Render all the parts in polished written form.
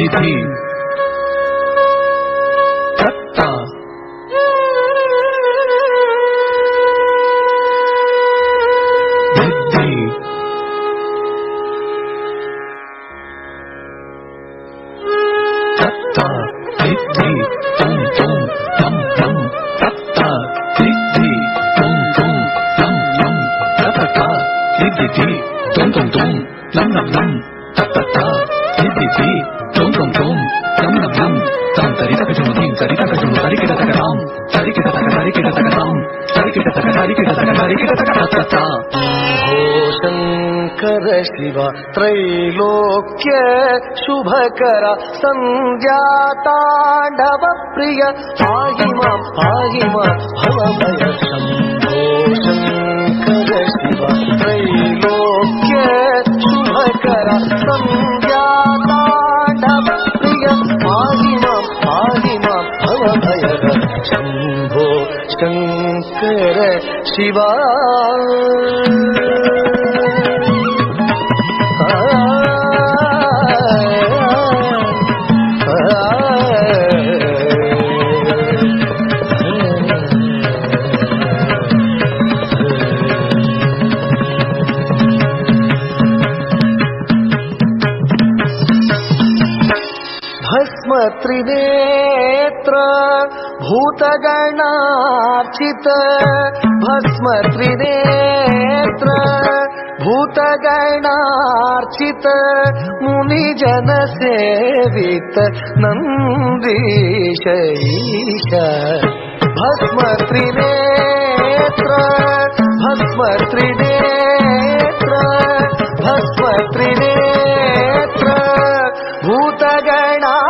धिधि तत्ता धिद्धि तत्ता धिद्धि तुम तुम तम तम तत्ता धिद्धि तुम तुम तम तम तत्ता धिद्धि तुम तुम तुम लम लम लम तत्ता धिद्धि तुम तुम तुम लम लम लम ताम तरिता कजुम तीम तरिता कजुम तरिकिटा तकराम तरिकिटा तकराम तरिकिटा तकराम तत्ता शंकर शिव त्रैलोक्य शुभकर संध्या तांडव प्रिय पाहि मां भवभय शंभो शंकर शिव त्रैलोक्य शुभकर संध्या तांडव प्रिय पाहि मां भवभय शंभो शंकर शिवा भस्म त्रिनेत्र भूतगणार्चित भस्म त्रिनेत्र भूतगणार्चित मुनिजन सेवित नंदीश ईश भस्म त्रिनेत्र भस्म त्रिनेत्र भस्म त्रिनेत्र भूतगणार्चित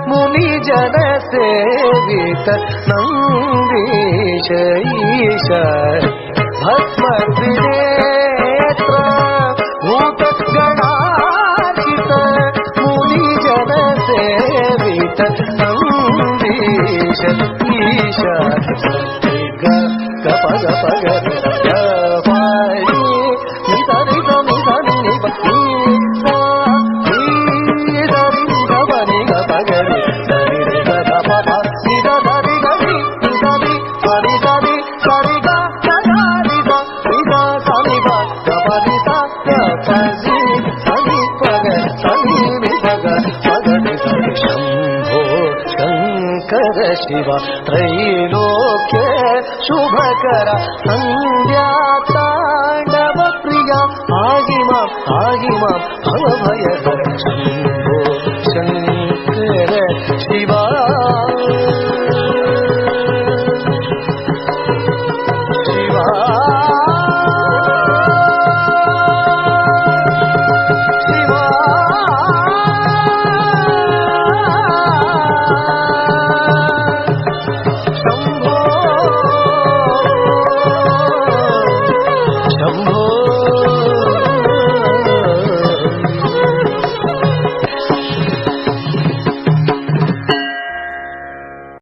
मुनिजन सेवित नंदीश ईश भस्म त्रिनेत्र भूतगणार्चित मुनिजन सेवित नंदीश ईश ग प ग प ग ग पाई नि सा नि सा नि सा नि नि प नि सा नि सा नि ग प नि ग प ग रि सा नि रे ग ग प प नि ग सा रि ग रि नि सा रि सा रि सा रि सा रि ग ग रि सा नि सा सा नि ग ग प रि सा ग प रि सा नि प ग सा नि रि ग ग प ग रि सा शंभो शंकर शिव त्रैलोक्य शुभकर संध्या तांडव प्रिया पाहि मां भवभय शंभो शंकर शिवा।